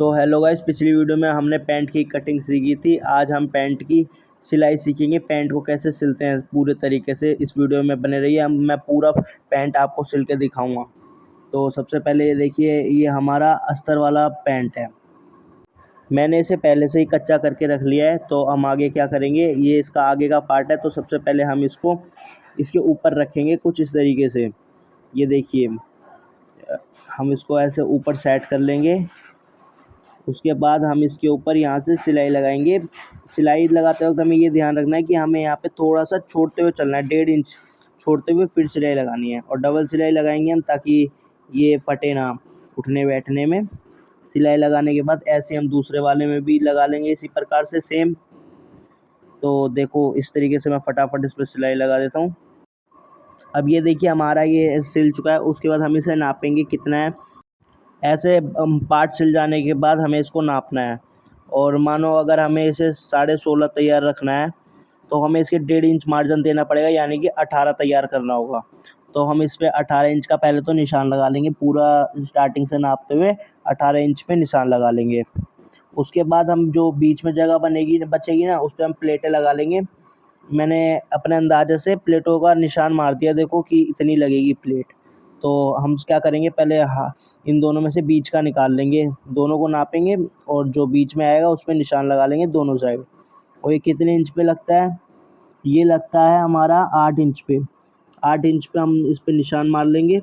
तो hello guys, पिछली video में हमने पैंट की कटिंग सीखी थी। आज हम पैंट की सिलाई सीखेंगे। पैंट को कैसे सिलते हैं पूरे तरीके से इस वीडियो में बने रहिए। मैं पूरा पैंट आपको सिल के दिखाऊंगा। तो सबसे पहले ये देखिए, ये हमारा अस्तर वाला पैंट है। मैंने इसे पहले से ही कच्चा करके रख लिया है। तो हम आगे क्या करेंगे, ये इसका आगे का पार्ट है। तो सबसे पहले हम इसको इसके ऊपर रखेंगे कुछ इस तरीके से। ये देखिए, हम इसको ऐसे ऊपर सेट कर लेंगे। उसके बाद हम इसके ऊपर यहाँ से सिलाई लगाएंगे। सिलाई लगाते वक्त हमें ये ध्यान रखना है कि हमें यहाँ पे थोड़ा सा छोड़ते हुए चलना है, 1.5 इंच छोड़ते हुए फिर सिलाई लगानी है। और डबल सिलाई लगाएंगे हम, ताकि ये फटे ना उठने बैठने में। सिलाई लगाने के बाद ऐसे हम दूसरे वाले में भी लगा लेंगे इसी प्रकार से सेम। तो देखो, इस तरीके से मैं फटाफट इस पर सिलाई लगा देता हूँ। अब ये देखिए, हमारा ये सिल चुका है। उसके बाद हम इसे नापेंगे कितना है। ऐसे पार्ट सिल जाने के बाद हमें इसको नापना है। और मानो अगर हमें इसे 16.5 तैयार रखना है, तो हमें इसके 1.5 इंच मार्जिन देना पड़ेगा, यानी कि 18 तैयार करना होगा। तो हम इस पे 18 इंच का पहले तो निशान लगा लेंगे। पूरा स्टार्टिंग से नापते हुए 18 इंच पे निशान लगा लेंगे। उसके बाद हम जो बीच में जगह बचेगी ना, उस पर हम प्लेटें लगा लेंगे। मैंने अपने अंदाजे से प्लेटों का निशान मार दिया, देखो कि इतनी लगेगी प्लेट। तो हम क्या करेंगे, पहले इन दोनों में से बीच का निकाल लेंगे, दोनों को नापेंगे और जो बीच में आएगा उस पर निशान लगा लेंगे दोनों साइड। और ये कितने इंच पे लगता है, ये लगता है हमारा 8 इंच पे। 8 इंच पे हम इस पे निशान मार लेंगे।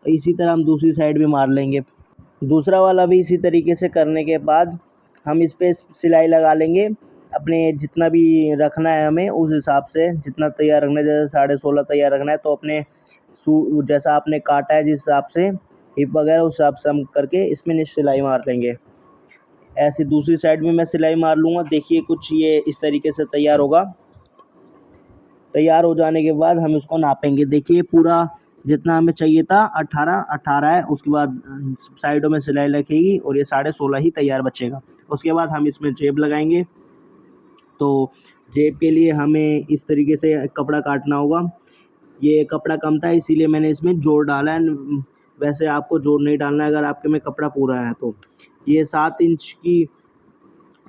इसी तरह हम दूसरी साइड भी मार लेंगे। दूसरा वाला भी इसी तरीके से करने के बाद हम इस पे सिलाई लगा लेंगे। अपने जितना भी रखना है हमें उस हिसाब से, जितना तैयार रखना है, जैसे 16.5 तैयार रखना है, तो अपने जैसा आपने काटा है जिस हिसाब से हिप वगैरह, उस हिसाब से हम करके इसमें सिलाई मार लेंगे। ऐसे दूसरी साइड में मैं सिलाई मार लूँगा। देखिए, कुछ ये इस तरीके से तैयार होगा। तैयार हो जाने के बाद हम इसको नापेंगे। देखिए, पूरा जितना हमें चाहिए था 18 है। उसके बाद साइडों में सिलाई लगेगी और ये 16.5 ही तैयार बचेगा। उसके बाद हम इसमें जेब लगाएंगे। तो जेब के लिए हमें इस तरीके से कपड़ा काटना होगा। ये कपड़ा कम था, इसीलिए मैंने इसमें जोड़ डाला है। वैसे आपको जोड़ नहीं डालना है अगर आपके में कपड़ा पूरा है तो। ये 7 इंच की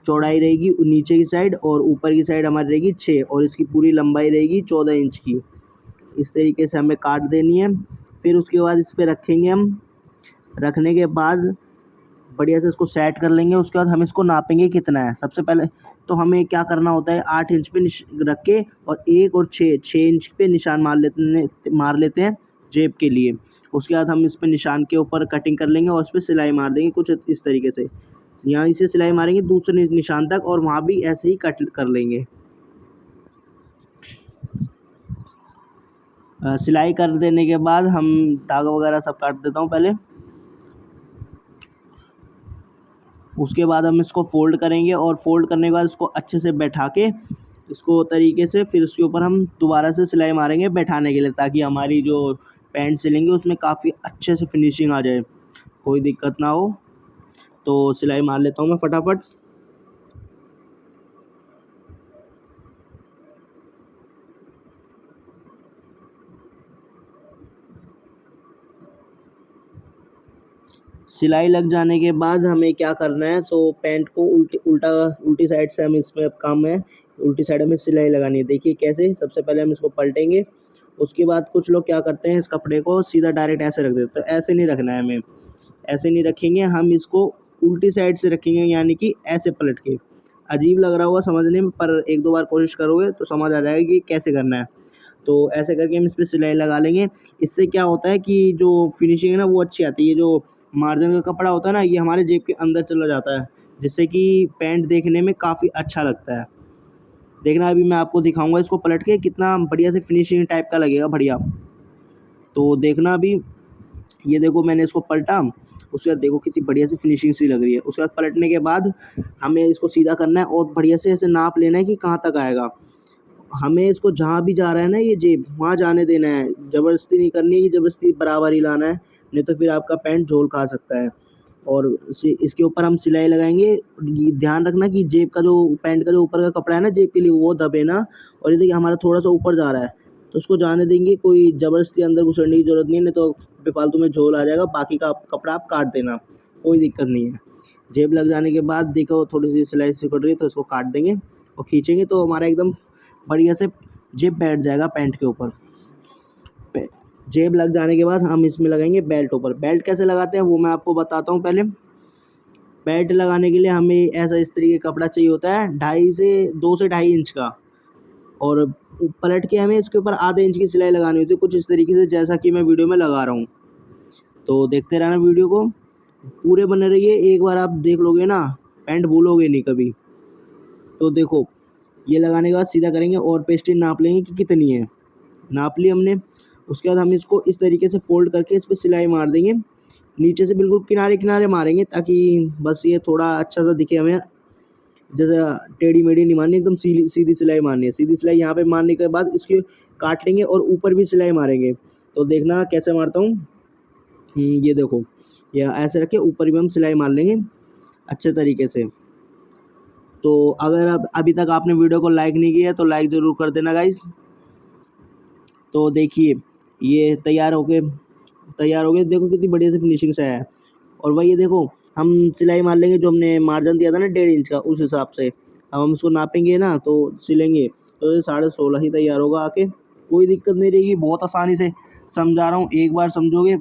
चौड़ाई रहेगी नीचे की साइड, और ऊपर की साइड हमारी रहेगी 6, और इसकी पूरी लंबाई रहेगी 14 इंच की। इस तरीके से हमें काट देनी है। फिर उसके बाद इस पर रखेंगे हम। रखने के बाद बढ़िया से इसको सेट कर लेंगे। उसके बाद हम इसको नापेंगे कितना है। सबसे पहले तो हमें क्या करना होता है, 8 इंच पे रख के और 1 और 6 इंच पे निशान मार लेते हैं जेब के लिए। उसके बाद हम इस पे निशान के ऊपर कटिंग कर लेंगे और उस पर सिलाई मार देंगे कुछ इस तरीके से। यहाँ से सिलाई मारेंगे दूसरे निशान तक, और वहाँ भी ऐसे ही कट कर लेंगे। सिलाई कर देने के बाद हम धागा वगैरह सब काट देता हूँ पहले। उसके बाद हम इसको फ़ोल्ड करेंगे, और फ़ोल्ड करने के बाद इसको अच्छे से बैठा के इसको तरीके से फिर उसके ऊपर हम दोबारा से सिलाई मारेंगे बैठाने के लिए, ताकि हमारी जो पैंट सिलेंगे उसमें काफ़ी अच्छे से फिनिशिंग आ जाए, कोई दिक्कत ना हो। तो सिलाई मार लेता हूँ मैं फटाफट। सिलाई लग जाने के बाद हमें क्या करना है, तो पैंट को उल्टी साइड से हम इसमें अब काम है, उल्टी साइड में सिलाई लगानी है। देखिए कैसे, सबसे पहले हम इसको पलटेंगे। उसके बाद कुछ लोग क्या करते हैं, इस कपड़े को सीधा डायरेक्ट ऐसे रख देते हैं। तो ऐसे नहीं रखना है हमें, ऐसे नहीं रखेंगे हम इसको, उल्टी साइड से रखेंगे, यानी कि ऐसे पलट के। अजीब लग रहा होगा समझने में, पर 1-2 बार कोशिश करोगे तो समझ आ जाएगा कि कैसे करना है। तो ऐसे करके हम इस पर सिलाई लगा लेंगे। इससे क्या होता है कि जो फिनिशिंग है ना वो अच्छी आती है। जो मार्जिन का कपड़ा होता है ना, ये हमारे जेब के अंदर चला जाता है, जिससे कि पैंट देखने में काफ़ी अच्छा लगता है। देखना, अभी मैं आपको दिखाऊंगा इसको पलट के, कितना बढ़िया से फिनिशिंग टाइप का लगेगा, बढ़िया। तो देखना अभी, ये देखो मैंने इसको पलटा। उसके बाद देखो किसी बढ़िया सी फिनिशिंग सी लग रही है। उसके बाद पलटने के बाद हमें इसको सीधा करना है और बढ़िया से ऐसे नाप लेना है कि कहाँ तक आएगा। हमें इसको जहाँ भी जा रहा है ना ये जेब, वहाँ जाने देना है। ज़बरदस्ती नहीं करनी है कि ज़बरदस्ती बराबर ही लाना है, नहीं तो फिर आपका पैंट झोल खा सकता है। और इसके ऊपर हम सिलाई लगाएंगे। ये ध्यान रखना कि जेब का जो पैंट का जो ऊपर का कपड़ा है ना जेब के लिए, वो दबे ना। और ये देखिए हमारा थोड़ा सा ऊपर जा रहा है, तो उसको जाने देंगे। कोई ज़बरदस्ती अंदर घुसड़ने की ज़रूरत नहीं है, नहीं तो बेफालतू में झोल आ जाएगा। बाकी का कपड़ा आप काट देना, कोई दिक्कत नहीं है। जेब लग जाने के बाद देखो थोड़ी सी सिलाई सिकुड़ रही है तो इसको काट देंगे और खींचेंगे तो हमारा एकदम बढ़िया से जेब बैठ जाएगा पैंट के ऊपर। जेब लग जाने के बाद हम इसमें लगाएंगे बेल्ट ऊपर। बेल्ट कैसे लगाते हैं वो मैं आपको बताता हूँ। पहले बेल्ट लगाने के लिए हमें ऐसा इस तरीके का कपड़ा चाहिए होता है 2 से 2.5 इंच का, और पलट के हमें इसके ऊपर आधे इंच की सिलाई लगानी होती है कुछ इस तरीके से जैसा कि मैं वीडियो में लगा रहा हूँ। तो देखते रहना वीडियो को, पूरे बने रहिए। एक बार आप देख लोगे ना पैंट भूलोगे नहीं कभी। तो देखो ये लगाने के बाद सीधा करेंगे और पेस्टिंग नाप लेंगे कि कितनी है। नाप ली हमने, उसके बाद हम इसको इस तरीके से फोल्ड करके इस पर सिलाई मार देंगे। नीचे से बिल्कुल किनारे किनारे मारेंगे ताकि बस ये थोड़ा अच्छा सा दिखे हमें। जैसे टेढ़ी मेढ़ी नहीं मारनी, एकदम सीधी सीधी सिलाई मारनी है। सीधी सिलाई यहाँ पे मारने के बाद इसके काट लेंगे और ऊपर भी सिलाई मारेंगे। तो देखना कैसे मारता हूँ। ये देखो, ये ऐसे रख के ऊपर भी हम सिलाई मार लेंगे अच्छे तरीके से। तो अगर अब अभी तक आपने वीडियो को लाइक नहीं किया है तो लाइक ज़रूर कर देना गाइस। तो देखिए ये तैयार हो गए देखो कितनी बढ़िया से फिनिशिंग से आया है। और वही ये देखो हम सिलाई मार लेंगे जो हमने मार्जिन दिया था ना 1.5 इंच का, उस हिसाब से अब हम इसको नापेंगे ना तो सिलेंगे तो ये 16.5 ही तैयार होगा आके। कोई दिक्कत नहीं रहेगी, बहुत आसानी से समझा रहा हूँ। एक बार समझोगे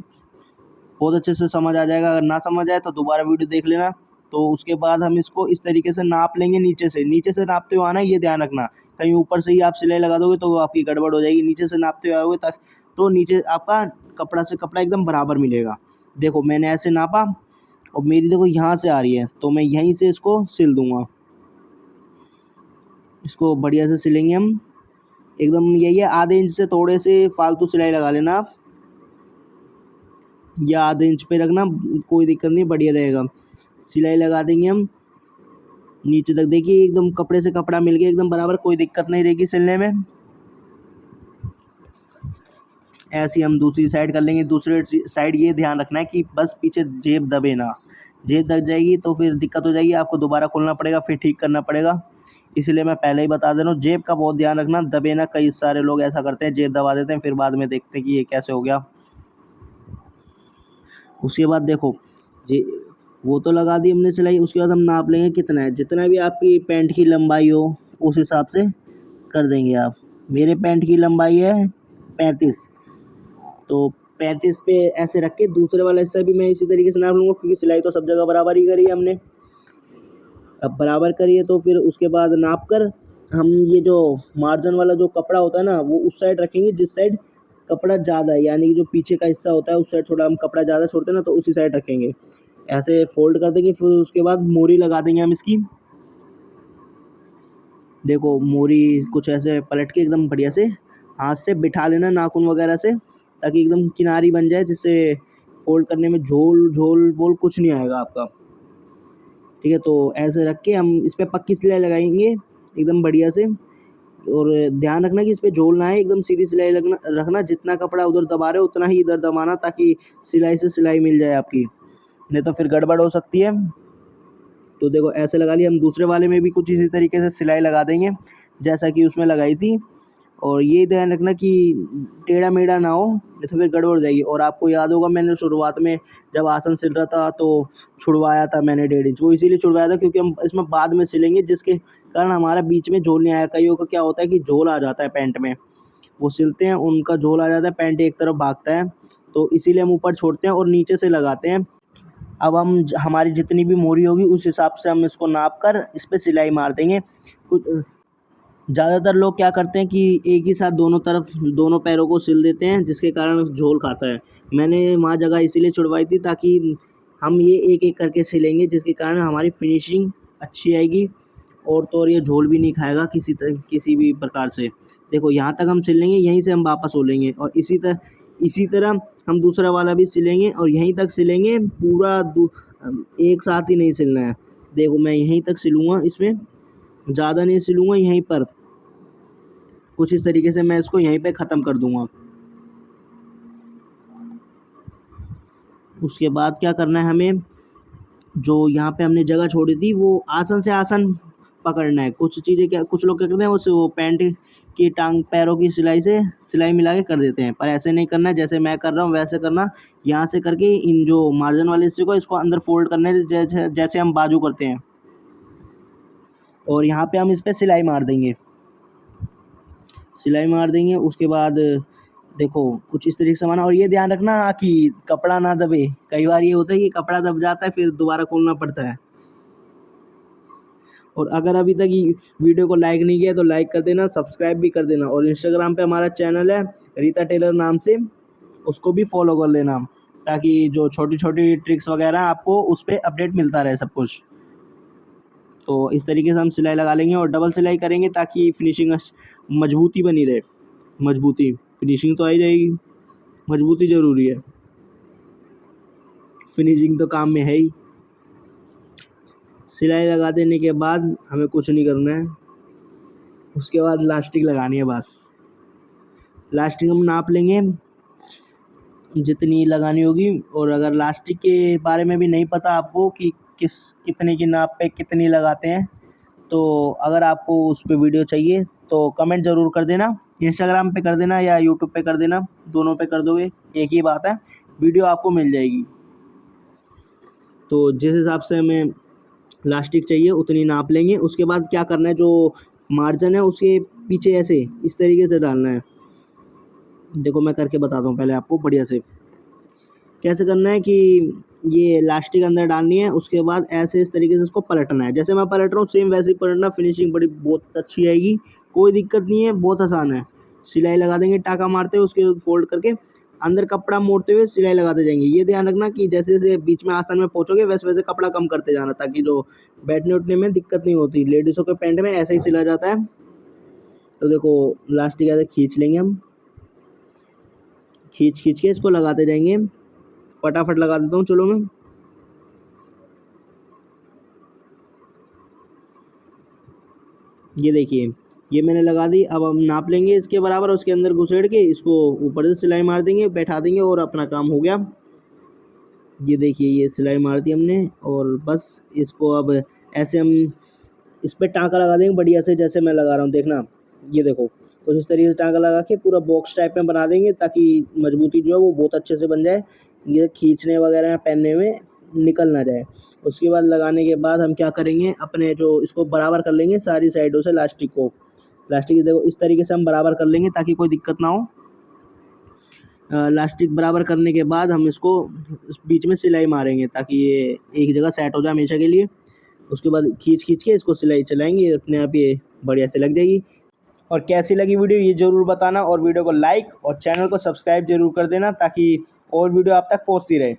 बहुत अच्छे से समझ आ जाएगा। अगर ना समझ आए तो दोबारा वीडियो देख लेना। तो उसके बाद हम इसको इस तरीके से नाप लेंगे। नीचे से नापते हुए आना, ये ध्यान रखना कहीं ऊपर से ही आप सिलाई लगा दोगे तो आपकी गड़बड़ हो जाएगी। नीचे से नापते हुए आओगे तक तो नीचे आपका कपड़ा से कपड़ा एकदम बराबर मिलेगा। देखो मैंने ऐसे नापा और मेरी देखो यहाँ से आ रही है तो मैं यहीं से इसको सिल दूंगा। इसको बढ़िया से सिलेंगे हम एकदम। यही है, आधे इंच से थोड़े से फालतू सिलाई लगा लेना आप, या आधे इंच पे रखना, कोई दिक्कत नहीं, बढ़िया रहेगा। सिलाई लगा देंगे हम नीचे तक। देखिए एकदम कपड़े से कपड़ा मिल गया एकदम बराबर, कोई दिक्कत नहीं रहेगी सिलने में। ऐसे ही हम दूसरी साइड कर लेंगे। दूसरी साइड ये ध्यान रखना है कि बस पीछे जेब दबे ना। जेब दब जाएगी तो फिर दिक्कत हो जाएगी, आपको दोबारा खोलना पड़ेगा, फिर ठीक करना पड़ेगा। इसलिए मैं पहले ही बता दे रहा हूँ, जेब का बहुत ध्यान रखना, दबे ना। कई सारे लोग ऐसा करते हैं, जेब दबा देते हैं, फिर बाद में देखते हैं कि ये कैसे हो गया। उसके बाद देखो जे वो तो लगा दी हमने सिलाई। उसके बाद हम नाप लेंगे कितना है, जितना भी आपकी पैंट की लंबाई हो उस हिसाब से कर देंगे आप। मेरे पैंट की लंबाई है 35, तो 35 पे ऐसे रख के दूसरे वाला हिस्सा भी मैं इसी तरीके से नाप लूँगा, क्योंकि सिलाई तो सब जगह बराबर ही करी है हमने। अब बराबर करिए तो फिर उसके बाद नाप कर हम ये जो मार्जिन वाला जो कपड़ा होता है ना वो उस साइड रखेंगे जिस साइड कपड़ा ज़्यादा है, यानी कि जो पीछे का हिस्सा होता है उस साइड थोड़ा हम कपड़ा ज़्यादा छोड़ते हैं ना, तो उसी साइड रखेंगे। ऐसे फोल्ड कर देंगे, फिर उसके बाद मोरी लगा देंगे हम इसकी। देखो मोरी कुछ ऐसे पलट के एकदम बढ़िया से हाथ से बिठा लेना नाखून वगैरह से, ताकि एकदम किनारी बन जाए, जिससे फोल्ड करने में झोल झोल वोल कुछ नहीं आएगा आपका। ठीक है, तो ऐसे रख के हम इस पर पक्की सिलाई लगाएंगे एकदम बढ़िया से। और ध्यान रखना कि इस पे झोल ना आए, एकदम सीधी सिलाई लगना रखना। जितना कपड़ा उधर दबा रहे हो उतना ही इधर दबाना, ताकि सिलाई से सिलाई मिल जाए आपकी, नहीं तो फिर गड़बड़ हो सकती है। तो देखो ऐसे लगा लिया। हम दूसरे वाले में भी कुछ इसी तरीके से सिलाई लगा देंगे जैसा कि उसमें लगाई थी। और ये ध्यान रखना कि टेढ़ा मेढ़ा ना हो, नहीं तो फिर गड़बड़ हो जाएगी। और आपको याद होगा मैंने शुरुआत में जब आसन सिल रहा था तो छुड़वाया था मैंने 1.5 इंच। वो इसीलिए छुड़वाया था क्योंकि हम इसमें बाद में सिलेंगे, जिसके कारण हमारा बीच में झोल नहीं आया। कईयों का क्या होता है कि झोल आ जाता है पैंट में, वो सिलते हैं उनका झोल आ जाता है, पैंट एक तरफ भागता है। तो इसीलिए हम ऊपर छोड़ते हैं और नीचे से लगाते हैं। अब हम हमारी जितनी भी मोरी होगी उस हिसाब से हम इसको नाप कर इस पर सिलाई मार देंगे। कुछ ज़्यादातर लोग क्या करते हैं कि एक ही साथ दोनों तरफ दोनों पैरों को सिल देते हैं, जिसके कारण झोल खाता है। मैंने वहाँ जगह इसीलिए छुड़वाई थी ताकि हम ये एक एक करके सिलेंगे, जिसके कारण हमारी फिनिशिंग अच्छी आएगी। और तो और ये झोल भी नहीं खाएगा किसी भी प्रकार से। देखो यहाँ तक हम सिल लेंगे, यहीं से हम वापस हो लेंगे और इसी तरह हम दूसरा वाला भी सिलेंगे और यहीं तक सिलेंगे पूरा। एक साथ ही नहीं सिलना है। देखो मैं यहीं तक सिलूँगा, इसमें ज़्यादा नहीं सिलूँगा, यहीं पर कुछ इस तरीके से मैं इसको यहीं पे ख़त्म कर दूँगा। उसके बाद क्या करना है हमें, जो यहाँ पे हमने जगह छोड़ी थी वो आसन से आसन पकड़ना है। कुछ चीज़ें क्या कुछ लोग क्या करते हैं, वो पैंट की टांग पैरों की सिलाई से सिलाई मिला के कर देते हैं, पर ऐसे नहीं करना है। जैसे मैं कर रहा हूँ वैसे करना। यहाँ से करके इन जो मार्जिन वाले हिस्से को इसको अंदर फोल्ड करने जैसे जैसे हम बाजू करते हैं, और यहाँ पे हम इस पर सिलाई मार देंगे। सिलाई मार देंगे उसके बाद देखो कुछ इस तरीके से माना, और ये ध्यान रखना कि कपड़ा ना दबे। कई बार ये होता है कि कपड़ा दब जाता है, फिर दोबारा खोलना पड़ता है। और अगर अभी तक ये वीडियो को लाइक नहीं किया तो लाइक कर देना, सब्सक्राइब भी कर देना, और इंस्टाग्राम पे हमारा चैनल है रीता टेलर नाम से, उसको भी फॉलो कर लेना, ताकि जो छोटी छोटी ट्रिक्स वगैरह आपको उस पर अपडेट मिलता रहे सब कुछ। तो इस तरीके से हम सिलाई लगा लेंगे और डबल सिलाई करेंगे ताकि फिनिशिंग मजबूती बनी रहे। मजबूती, फिनिशिंग तो आ ही जाएगी, मजबूती ज़रूरी है, फिनिशिंग तो काम में है ही। सिलाई लगा देने के बाद हमें कुछ नहीं करना है, उसके बाद लास्टिक लगानी है बस। लास्टिक हम नाप लेंगे जितनी लगानी होगी, और अगर लास्टिक के बारे में भी नहीं पता आपको कि कितने की नाप पे कितनी लगाते हैं, तो अगर आपको उस पर वीडियो चाहिए तो कमेंट ज़रूर कर देना। इंस्टाग्राम पे कर देना या यूट्यूब पे कर देना, दोनों पे कर दोगे एक ही बात है, वीडियो आपको मिल जाएगी। तो जिस हिसाब से हमें लास्टिक चाहिए उतनी नाप लेंगे। उसके बाद क्या करना है, जो मार्जिन है उसके पीछे ऐसे इस तरीके से डालना है। देखो मैं करके बताता हूँ पहले आपको बढ़िया से कैसे करना है। कि ये लास्टिक अंदर डालनी है, उसके बाद ऐसे इस तरीके से उसको पलटना है। जैसे मैं पलट रहा हूँ सेम वैसे ही पलटना, फिनिशिंग बड़ी बहुत अच्छी आएगी, कोई दिक्कत नहीं है, बहुत आसान है। सिलाई लगा देंगे टाँका मारते हुए, उसके फोल्ड करके अंदर कपड़ा मोड़ते हुए सिलाई लगाते जाएंगे। ये ध्यान रखना कि जैसे जैसे बीच में आसन में पहुँचोगे वैसे वैसे कपड़ा कम करते जाना, ताकि जो बैठने उठने में दिक्कत नहीं होती। लेडीज़ों के पैंट में ऐसे ही सिला जाता है। तो देखो लास्टिक ऐसे खींच लेंगे हम, खींच खींच के इसको लगाते जाएंगे। फटाफट लगा देता हूँ चलो मैं। ये देखिए ये मैंने लगा दी। अब हम नाप लेंगे इसके बराबर, उसके अंदर घुसेड़ के इसको ऊपर से सिलाई मार देंगे, बैठा देंगे, और अपना काम हो गया। ये देखिए ये सिलाई मार दी हमने, और बस इसको अब ऐसे हम इस पर टाँका लगा देंगे बढ़िया से, जैसे मैं लगा रहा हूँ देखना। ये देखो कुछ इस तरीके से टाँका लगा के पूरा बॉक्स टाइप में बना देंगे, ताकि मजबूती जो है वो बहुत अच्छे से बन जाए, ये खींचने वगैरह में पहनने में निकल ना जाए। उसके बाद लगाने के बाद हम क्या करेंगे, अपने जो इसको बराबर कर लेंगे सारी साइडों से लास्टिक को। लास्टिक देखो इस तरीके से हम बराबर कर लेंगे ताकि कोई दिक्कत ना हो। लास्टिक बराबर करने के बाद हम इसको बीच में सिलाई मारेंगे ताकि ये एक जगह सेट हो जाए हमेशा के लिए। उसके बाद खींच खींच के इसको सिलाई चलाएंगे, अपने आप ये बढ़िया से लग जाएगी। और कैसी लगी वीडियो ये ज़रूर बताना, और वीडियो को लाइक और चैनल को सब्सक्राइब जरूर कर देना ताकि और वीडियो आप तक पहुंचती रहे।